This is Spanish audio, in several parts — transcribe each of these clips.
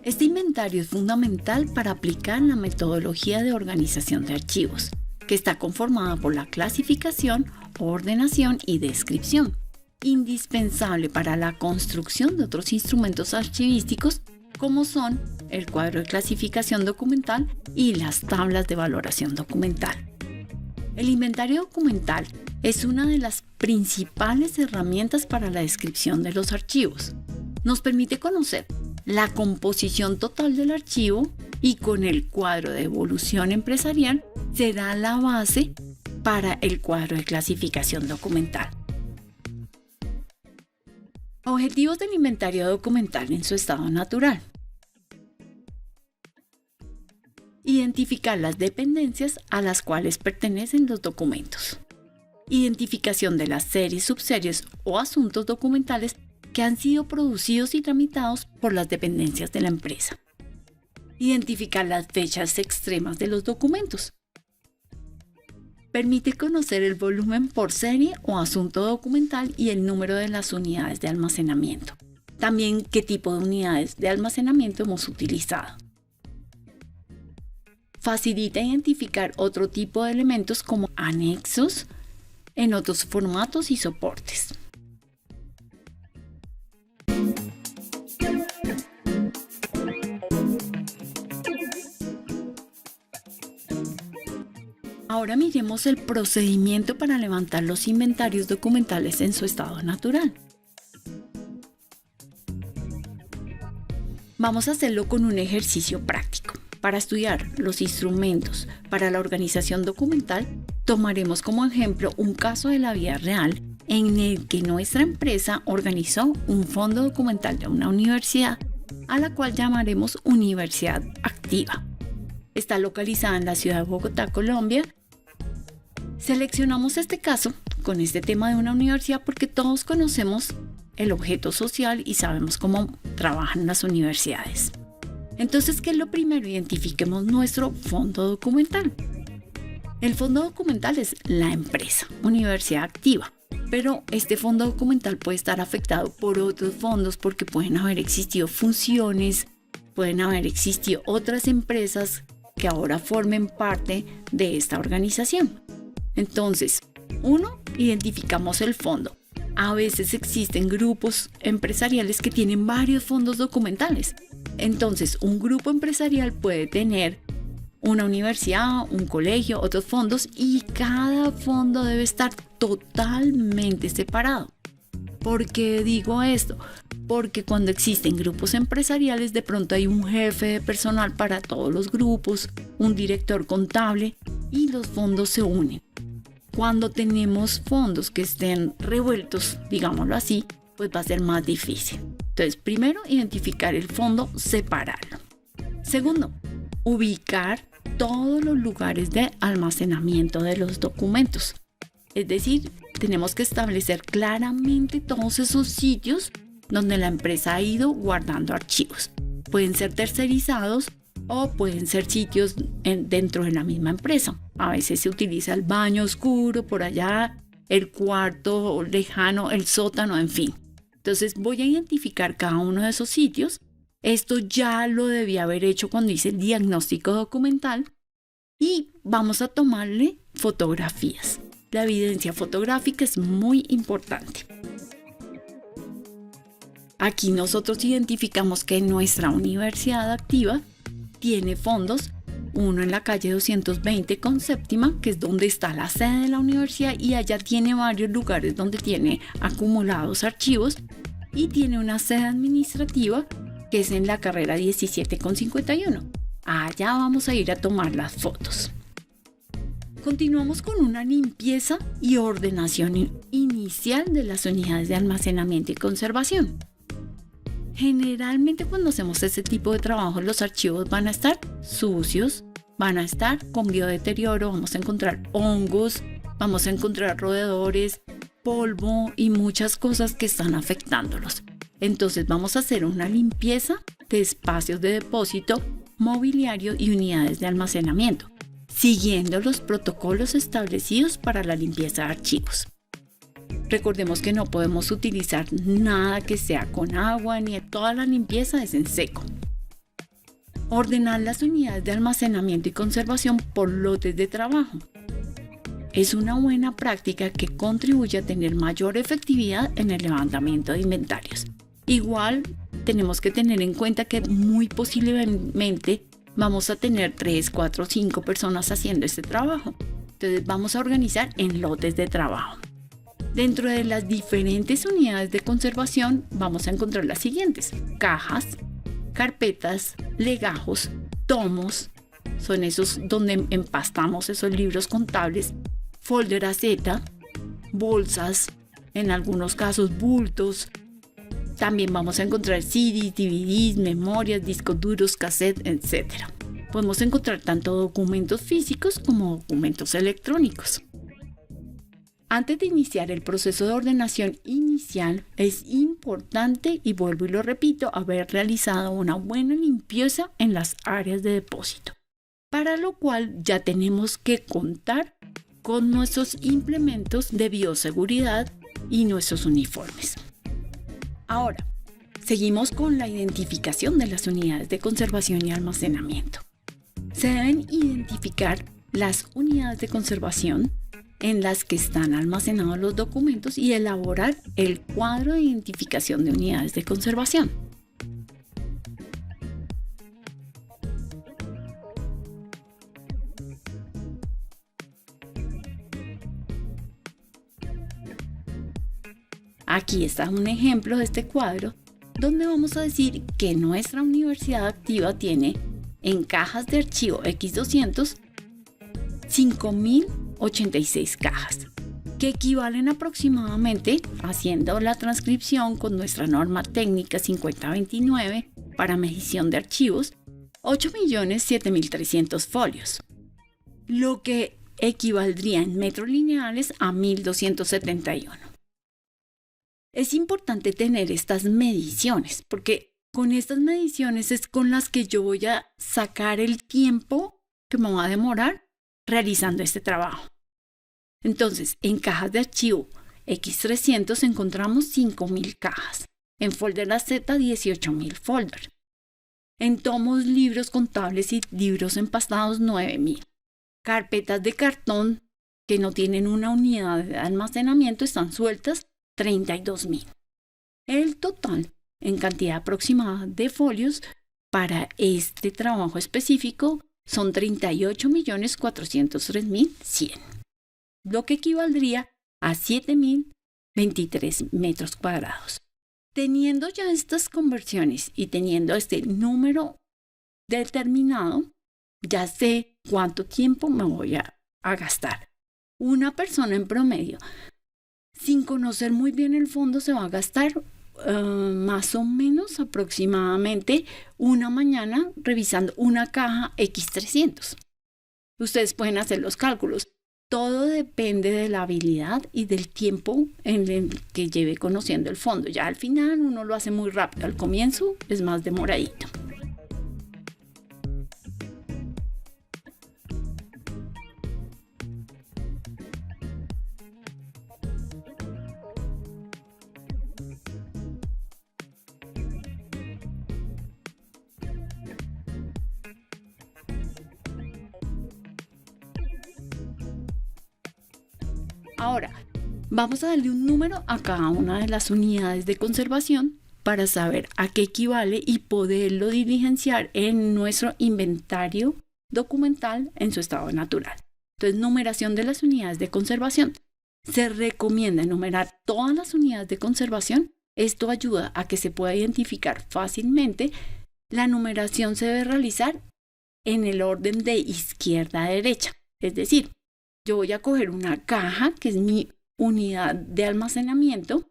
Este inventario es fundamental para aplicar la metodología de organización de archivos, que está conformada por la clasificación, ordenación y descripción, indispensable para la construcción de otros instrumentos archivísticos como son el cuadro de clasificación documental y las tablas de valoración documental. El inventario documental es una de las principales herramientas para la descripción de los archivos. Nos permite conocer la composición total del archivo y con el cuadro de evolución empresarial será la base para el cuadro de clasificación documental. Objetivos del inventario documental en su estado natural. Identificar las dependencias a las cuales pertenecen los documentos. Identificación de las series, subseries o asuntos documentales que han sido producidos y tramitados por las dependencias de la empresa. Identificar las fechas extremas de los documentos. Permite conocer el volumen por serie o asunto documental y el número de las unidades de almacenamiento. También qué tipo de unidades de almacenamiento hemos utilizado. Facilita identificar otro tipo de elementos como anexos en otros formatos y soportes. Ahora miremos el procedimiento para levantar los inventarios documentales en su estado natural. Vamos a hacerlo con un ejercicio práctico. Para estudiar los instrumentos para la organización documental, tomaremos como ejemplo un caso de la vida real en el que nuestra empresa organizó un fondo documental de una universidad, a la cual llamaremos Universidad Activa. Está localizada en la ciudad de Bogotá, Colombia. Seleccionamos este caso con este tema de una universidad porque todos conocemos el objeto social y sabemos cómo trabajan las universidades. Entonces, ¿qué es lo primero? Identifiquemos nuestro fondo documental. El fondo documental es la empresa, Universidad Activa, pero este fondo documental puede estar afectado por otros fondos porque pueden haber existido fusiones, pueden haber existido otras empresas que ahora formen parte de esta organización. Entonces, identificamos el fondo. A veces existen grupos empresariales que tienen varios fondos documentales. Entonces, un grupo empresarial puede tener una universidad, un colegio, otros fondos y cada fondo debe estar totalmente separado. ¿Por qué digo esto? Porque cuando existen grupos empresariales, de pronto hay un jefe de personal para todos los grupos, un director contable y los fondos se unen. Cuando tenemos fondos que estén revueltos, digámoslo así, pues va a ser más difícil. Entonces, primero, identificar el fondo, separarlo. Segundo, ubicar todos los lugares de almacenamiento de los documentos. Es decir, tenemos que establecer claramente todos esos sitios donde la empresa ha ido guardando archivos. Pueden ser tercerizados o pueden ser sitios dentro de la misma empresa. A veces se utiliza el baño oscuro por allá, el cuarto lejano, el sótano, en fin. Entonces voy a identificar cada uno de esos sitios. Esto ya lo debí haber hecho cuando hice el diagnóstico documental y vamos a tomarle fotografías. La evidencia fotográfica es muy importante. Aquí nosotros identificamos que nuestra universidad activa tiene fondos, uno en la calle 220 con séptima, que es donde está la sede de la universidad y allá tiene varios lugares donde tiene acumulados archivos y tiene una sede administrativa que es en la carrera 17 con 51. Allá vamos a ir a tomar las fotos. Continuamos con una limpieza y ordenación inicial de las unidades de almacenamiento y conservación. Generalmente cuando hacemos ese tipo de trabajo, los archivos van a estar sucios, van a estar con biodeterioro, vamos a encontrar hongos, vamos a encontrar roedores, polvo y muchas cosas que están afectándolos. Entonces vamos a hacer una limpieza de espacios de depósito, mobiliario y unidades de almacenamiento, siguiendo los protocolos establecidos para la limpieza de archivos. Recordemos que no podemos utilizar nada que sea con agua, ni toda la limpieza es en seco. Ordenar las unidades de almacenamiento y conservación por lotes de trabajo. Es una buena práctica que contribuye a tener mayor efectividad en el levantamiento de inventarios. Igual tenemos que tener en cuenta que muy posiblemente vamos a tener 3, 4, 5 personas haciendo este trabajo. Entonces vamos a organizar en lotes de trabajo. Dentro de las diferentes unidades de conservación vamos a encontrar las siguientes: cajas, carpetas, legajos, tomos, son esos donde empastamos esos libros contables, folder AZ, bolsas, en algunos casos bultos. También vamos a encontrar CDs, DVDs, memorias, discos duros, cassettes, etc. Podemos encontrar tanto documentos físicos como documentos electrónicos. Antes de iniciar el proceso de ordenación inicial, es importante, y vuelvo y lo repito, haber realizado una buena limpieza en las áreas de depósito, para lo cual ya tenemos que contar con nuestros implementos de bioseguridad y nuestros uniformes. Ahora, seguimos con la identificación de las unidades de conservación y almacenamiento. Se deben identificar las unidades de conservación en las que están almacenados los documentos y elaborar el cuadro de identificación de unidades de conservación. Aquí está un ejemplo de este cuadro donde vamos a decir que nuestra universidad activa tiene en cajas de archivo X200 5.086 cajas, que equivalen aproximadamente, haciendo la transcripción con nuestra norma técnica 5029 para medición de archivos, 8.007.300 folios, lo que equivaldría en metros lineales a 1.271. Es importante tener estas mediciones, porque con estas mediciones es con las que yo voy a sacar el tiempo que me va a demorar realizando este trabajo. Entonces, en cajas de archivo X300 encontramos 5.000 cajas, en folder AZ 18.000 folders, en tomos, libros contables y libros empastados 9.000, carpetas de cartón que no tienen una unidad de almacenamiento están sueltas 32.000. El total en cantidad aproximada de folios para este trabajo específico son 38.403.100, lo que equivaldría a 7.023 metros cuadrados. Teniendo ya estas conversiones y teniendo este número determinado, ya sé cuánto tiempo me voy a gastar. Una persona en promedio, sin conocer muy bien el fondo, se va a gastar más o menos aproximadamente una mañana revisando una caja X300. Ustedes pueden hacer los cálculos. Todo depende de la habilidad y del tiempo en el que lleve conociendo el fondo. Ya al final uno lo hace muy rápido, al comienzo es más demoradito. Ahora, vamos a darle un número a cada una de las unidades de conservación para saber a qué equivale y poderlo diligenciar en nuestro inventario documental en su estado natural. Entonces, numeración de las unidades de conservación. Se recomienda enumerar todas las unidades de conservación. Esto ayuda a que se pueda identificar fácilmente. La numeración se debe realizar en el orden de izquierda a derecha, es decir, yo voy a coger una caja, que es mi unidad de almacenamiento,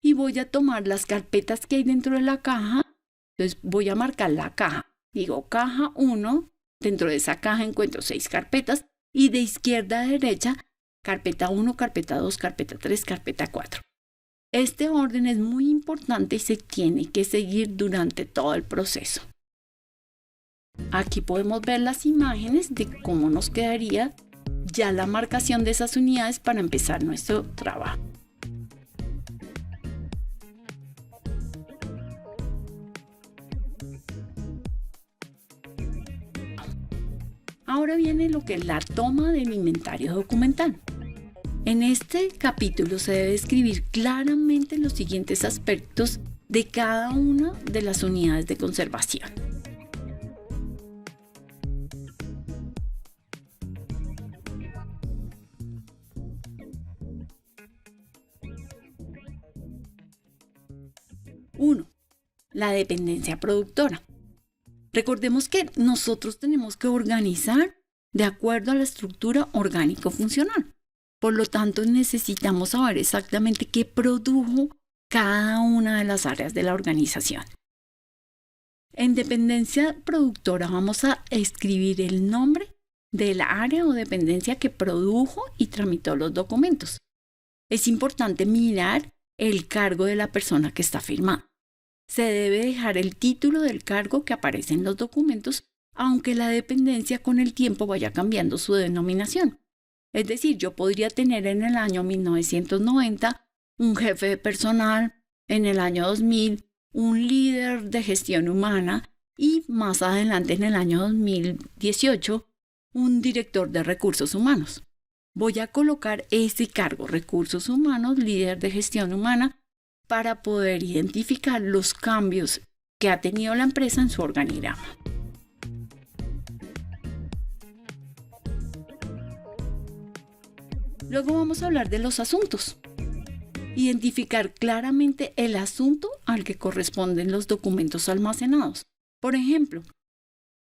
y voy a tomar las carpetas que hay dentro de la caja. Entonces voy a marcar la caja. Digo caja 1, dentro de esa caja encuentro 6 carpetas, y de izquierda a derecha, carpeta 1, carpeta 2, carpeta 3, carpeta 4. Este orden es muy importante y se tiene que seguir durante todo el proceso. Aquí podemos ver las imágenes de cómo nos quedaría ya la marcación de esas unidades para empezar nuestro trabajo. Ahora viene lo que es la toma del inventario documental. En este capítulo se debe escribir claramente los siguientes aspectos de cada una de las unidades de conservación. Uno, la dependencia productora. Recordemos que nosotros tenemos que organizar de acuerdo a la estructura orgánico-funcional. Por lo tanto, necesitamos saber exactamente qué produjo cada una de las áreas de la organización. En dependencia productora vamos a escribir el nombre de la área o dependencia que produjo y tramitó los documentos. Es importante mirar el cargo de la persona que está firmando. Se debe dejar el título del cargo que aparece en los documentos, aunque la dependencia con el tiempo vaya cambiando su denominación. Es decir, yo podría tener en el año 1990 un jefe de personal, en el año 2000 un líder de gestión humana y más adelante en el año 2018 un director de recursos humanos. Voy a colocar ese cargo, recursos humanos, líder de gestión humana, para poder identificar los cambios que ha tenido la empresa en su organigrama. Luego vamos a hablar de los asuntos. Identificar claramente el asunto al que corresponden los documentos almacenados. Por ejemplo,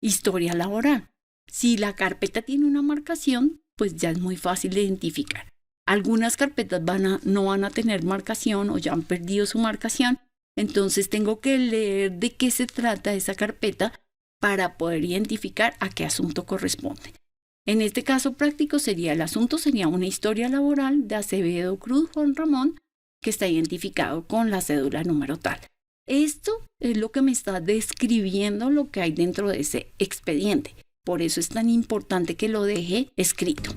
historia laboral. Si la carpeta tiene una marcación, pues ya es muy fácil de identificar. Algunas carpetas no van a tener marcación o ya han perdido su marcación, entonces tengo que leer de qué se trata esa carpeta para poder identificar a qué asunto corresponde. En este caso práctico el asunto sería una historia laboral de Acevedo Cruz Juan Ramón que está identificado con la cédula número tal. Esto es lo que me está describiendo lo que hay dentro de ese expediente. Por eso es tan importante que lo deje escrito.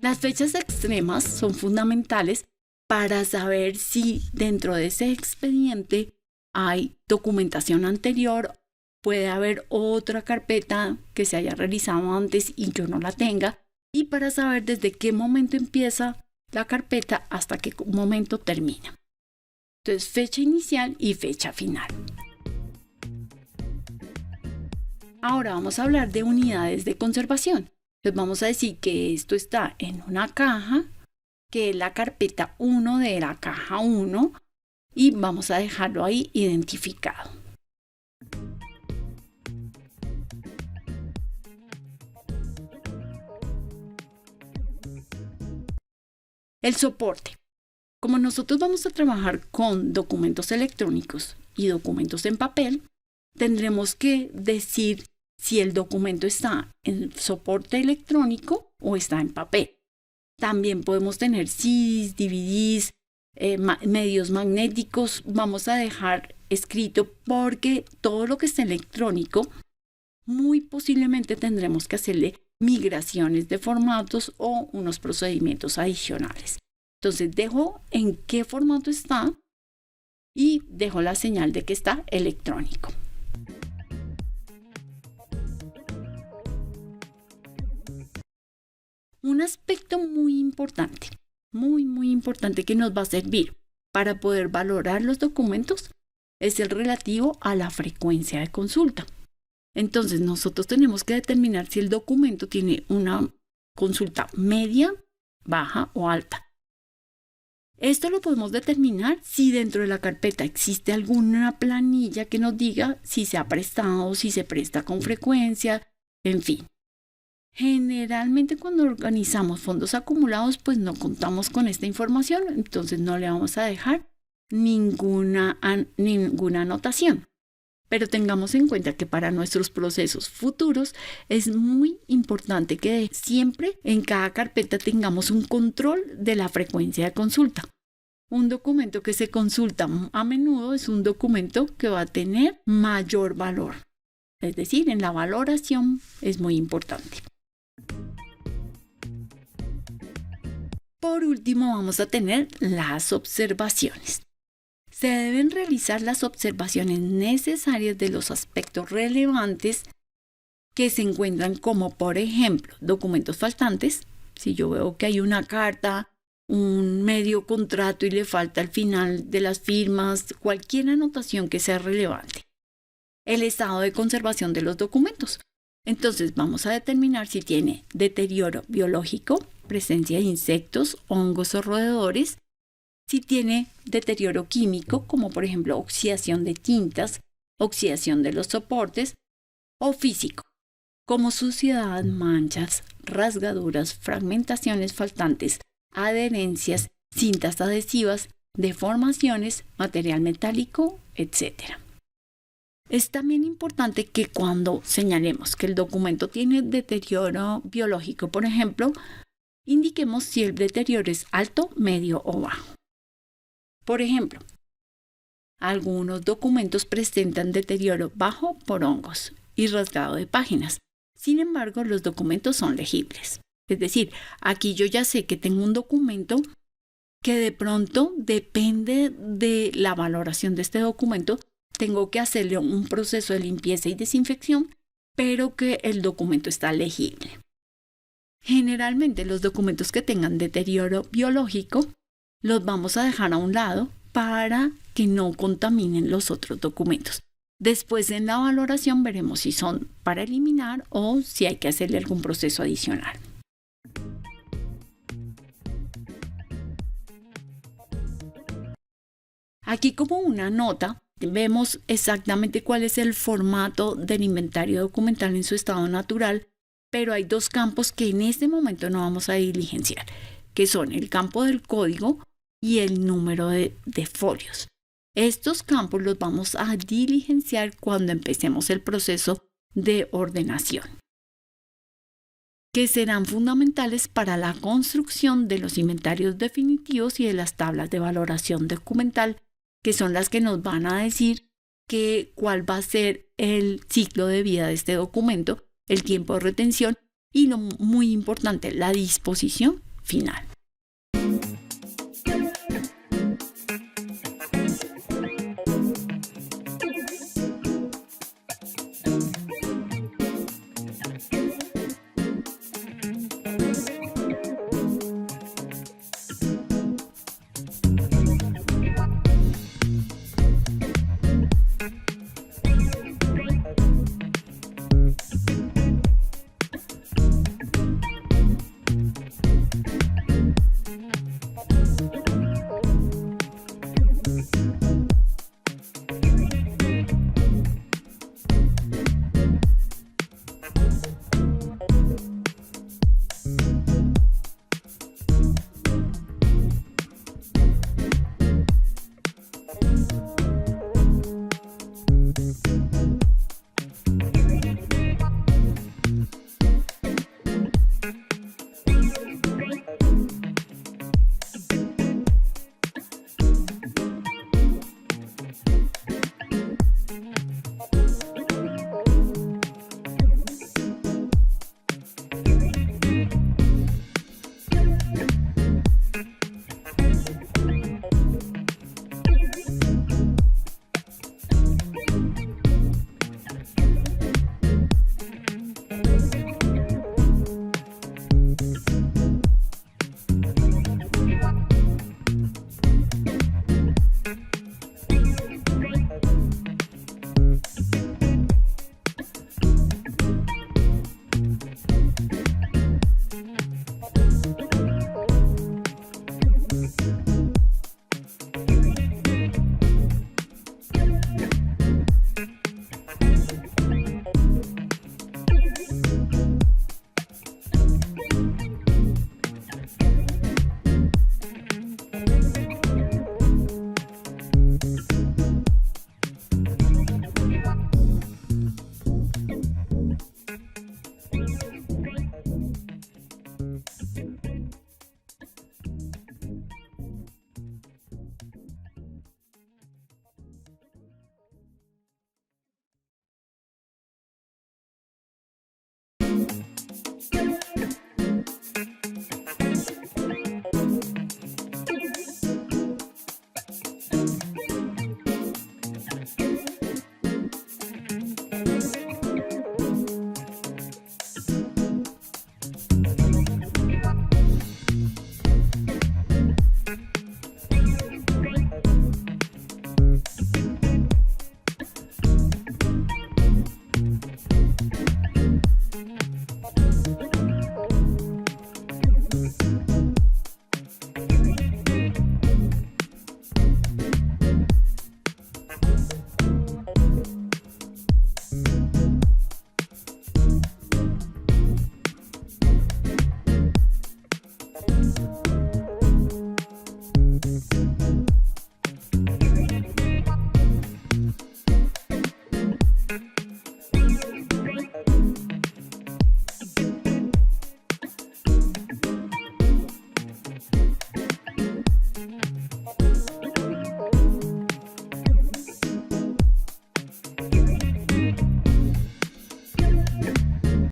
Las fechas extremas son fundamentales para saber si dentro de ese expediente hay documentación anterior, puede haber otra carpeta que se haya realizado antes y yo no la tenga, y para saber desde qué momento empieza la carpeta hasta qué momento termina. Entonces, fecha inicial y fecha final. Ahora vamos a hablar de unidades de conservación. Entonces vamos a decir que esto está en una caja, que es la carpeta 1 de la caja 1, y vamos a dejarlo ahí identificado. El soporte. Como nosotros vamos a trabajar con documentos electrónicos y documentos en papel, tendremos que decir si el documento está en soporte electrónico o está en papel. También podemos tener CDs, DVDs, medios magnéticos. Vamos a dejar escrito porque todo lo que está electrónico, muy posiblemente tendremos que hacerle migraciones de formatos o unos procedimientos adicionales. Entonces dejo en qué formato está y dejo la señal de que está electrónico. Un aspecto muy importante que nos va a servir para poder valorar los documentos es el relativo a la frecuencia de consulta. Entonces nosotros tenemos que determinar si el documento tiene una consulta media, baja o alta. Esto lo podemos determinar si dentro de la carpeta existe alguna planilla que nos diga si se ha prestado, si se presta con frecuencia, en fin. Generalmente cuando organizamos fondos acumulados, pues no contamos con esta información, entonces no le vamos a dejar ninguna anotación. Pero tengamos en cuenta que para nuestros procesos futuros es muy importante que siempre en cada carpeta tengamos un control de la frecuencia de consulta. Un documento que se consulta a menudo es un documento que va a tener mayor valor. Es decir, en la valoración es muy importante. Por último, vamos a tener las observaciones. Se deben realizar las observaciones necesarias de los aspectos relevantes que se encuentran como, por ejemplo, documentos faltantes. Si yo veo que hay una carta, un medio contrato y le falta al final de las firmas, cualquier anotación que sea relevante. El estado de conservación de los documentos. Entonces vamos a determinar si tiene deterioro biológico, presencia de insectos, hongos o roedores, si tiene deterioro químico, como por ejemplo oxidación de tintas, oxidación de los soportes, o físico, como suciedad, manchas, rasgaduras, fragmentaciones faltantes, adherencias, cintas adhesivas, deformaciones, material metálico, etc. Es también importante que cuando señalemos que el documento tiene deterioro biológico, por ejemplo, indiquemos si el deterioro es alto, medio o bajo. Por ejemplo, algunos documentos presentan deterioro bajo por hongos y rasgado de páginas. Sin embargo, los documentos son legibles. Es decir, aquí yo ya sé que tengo un documento que de pronto depende de la valoración de este documento. Tengo que hacerle un proceso de limpieza y desinfección, pero que el documento está legible. Generalmente los documentos que tengan deterioro biológico los vamos a dejar a un lado para que no contaminen los otros documentos. Después en la valoración veremos si son para eliminar o si hay que hacerle algún proceso adicional. Aquí como una nota vemos exactamente cuál es el formato del inventario documental en su estado natural, pero hay dos campos que en este momento no vamos a diligenciar, que son el campo del código y el número de folios. Estos campos los vamos a diligenciar cuando empecemos el proceso de ordenación, que serán fundamentales para la construcción de los inventarios definitivos y de las tablas de valoración documental, que son las que nos van a decir cuál va a ser el ciclo de vida de este documento, el tiempo de retención y lo muy importante, la disposición final.